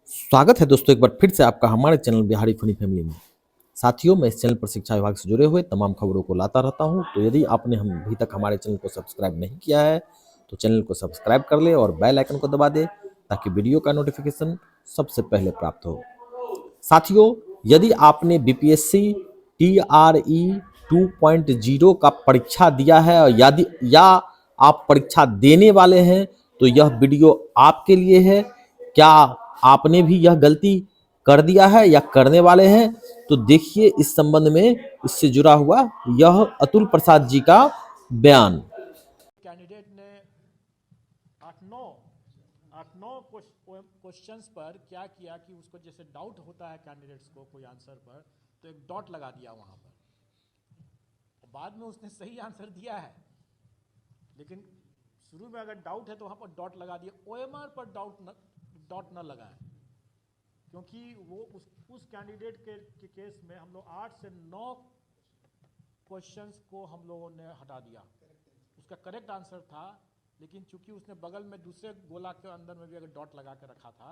स्वागत है दोस्तों एक बार फिर से आपका हमारे चैनल बिहारी फनी फैमिली में। साथियों, मैं इस चैनल पर शिक्षा विभाग से जुड़े हुए तमाम खबरों को लाता रहता हूं, तो यदि आपने हम अभी तक हमारे चैनल को सब्सक्राइब नहीं किया है तो चैनल को सब्सक्राइब कर ले और बेल आइकन को दबा दे ताकि वीडियो का नोटिफिकेशन सबसे पहले प्राप्त हो। साथियों, यदि आपने बीपीएससी टीआरई 2.0 का परीक्षा दिया है और यदि या आप परीक्षा देने वाले हैं तो यह वीडियो आपके लिए है। क्या आपने भी यह गलती कर दिया है या करने वाले हैं? तो देखिए इस संबंध में इससे जुड़ा हुआ यह अतुल प्रसाद जी का बयान। कैंडिडेट ने आठ नौ क्वेश्चंस पर क्या किया कि उसको जैसे डाउट होता है कैंडिडेट्स को कोई आंसर पर, तो एक डॉट लगा दिया वहां पर, और बाद में उसने सही आंसर दिया है, लेकिन शुरू में अगर डाउट है तो वहां पर डॉट लगा दिया। ओएमआर पर डॉट न लगाएं, क्योंकि वो उस कैंडिडेट के केस में हम लोग 8 से 9 क्वेश्चंस को हम लोगों ने हटा दिया। उसका करेक्ट आंसर था, लेकिन चूंकि उसने बगल में दूसरे गोला के अंदर में भी अगर डॉट लगा के रखा था,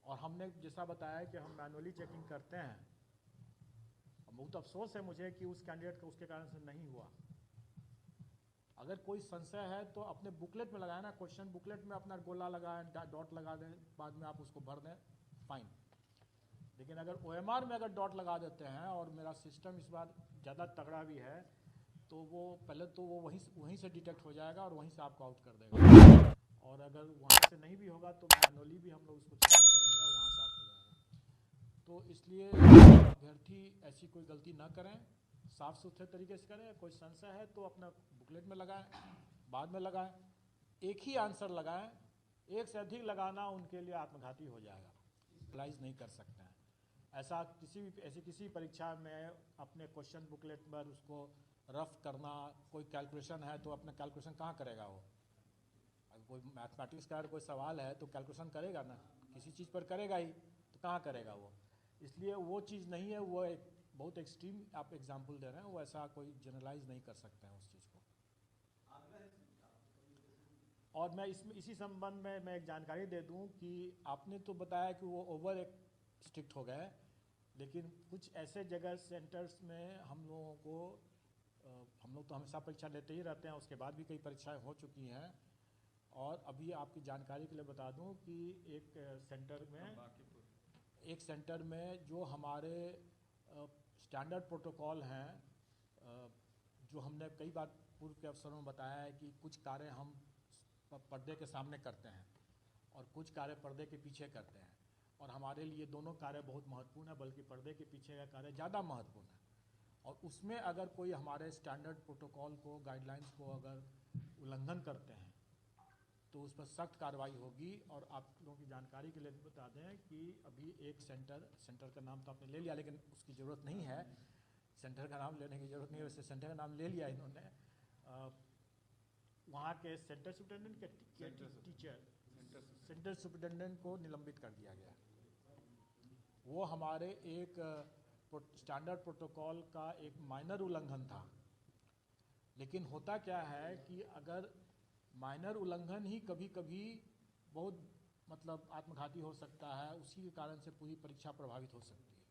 और हमने जैसा बताया कि हम मैनुअली चेकिंग करते हैं, बहुत अफसोस है मुझे कि उस कैंडिडेट का उसके कारण से नहीं हुआ। अगर कोई संशय है तो अपने बुकलेट में लगाए ना, क्वेश्चन बुकलेट में अपना गोला लगाएं, डॉट लगा दें, बाद में आप उसको भर दें, फाइन। लेकिन अगर ओएमआर में अगर डॉट लगा देते हैं, और मेरा सिस्टम इस बार ज़्यादा तगड़ा भी है, तो वो पहले तो वो वहीं से डिटेक्ट हो जाएगा और वहीं से आपको आउट कर देगा, और अगर वहाँ से नहीं भी होगा तो मैनुअली भी हम लोग उसको चेकिंग करेंगे और वहाँ से आउट हो जाएगा। तो इसलिए अभ्यर्थी ऐसी कोई गलती ना करें, साफ़ सुथरे तरीके से करें। कोई संशय है तो अपना बुकलेट में लगाएं, बाद में लगाएं, एक ही आंसर लगाएं। एक से अधिक लगाना उनके लिए आत्मघाती हो जाएगा, यूटिलाइज नहीं कर सकते हैं। ऐसी किसी परीक्षा में अपने क्वेश्चन बुकलेट पर उसको रफ करना, कोई कैलकुलेशन है तो अपना कैलकुलेशन कहाँ करेगा वो? अगर कोई मैथमेटिक्स का कोई सवाल है तो कैलकुलेशन करेगा ना, किसी चीज़ पर करेगा ही, तो कहाँ करेगा वो? इसलिए वो चीज़ नहीं है, वो एक बहुत एक्सट्रीम आप एग्जाम्पल दे रहे हैं, वो ऐसा कोई जनरलाइज नहीं कर सकते हैं उस चीज़ को। और मैं इसी संबंध में मैं एक जानकारी दे दूं कि आपने तो बताया कि वो ओवर एक स्ट्रिक्ट हो गए, लेकिन कुछ ऐसे जगह सेंटर्स में हम लोगों को हम लोग तो हमेशा परीक्षा लेते ही रहते हैं, उसके बाद भी कई परीक्षाएं हो चुकी हैं। और अभी आपकी जानकारी के लिए बता दूं कि एक सेंटर में जो हमारे स्टैंडर्ड प्रोटोकॉल हैं, जो हमने कई बार पूर्व के अवसरों में बताया है कि कुछ कार्य हम पर्दे के सामने करते हैं और कुछ कार्य पर्दे के पीछे करते हैं, और हमारे लिए दोनों कार्य बहुत महत्वपूर्ण है, बल्कि पर्दे के पीछे का कार्य ज़्यादा महत्वपूर्ण है। और उसमें अगर कोई हमारे स्टैंडर्ड प्रोटोकॉल को, गाइडलाइंस को अगर उल्लंघन करते हैं तो उस पर सख्त कार्रवाई होगी। और आप लोगों की जानकारी के लिए बता दें कि अभी एक सेंटर का नाम तो आपने ले लिया, लेकिन उसकी ज़रूरत नहीं है, सेंटर का नाम लेने की ज़रूरत नहीं है, वैसे सेंटर का नाम ले लिया इन्होंने। वहाँ के सेंटर सुपरिटेंडेंट सेंटर सुपरिटेंडेंट को निलंबित कर दिया गया। वो हमारे एक स्टैंडर्ड प्रोटोकॉल का एक माइनर उल्लंघन था। लेकिन होता क्या है कि अगर माइनर उल्लंघन ही कभी कभी बहुत आत्मघाती हो सकता है, उसी के कारण से पूरी परीक्षा प्रभावित हो सकती है।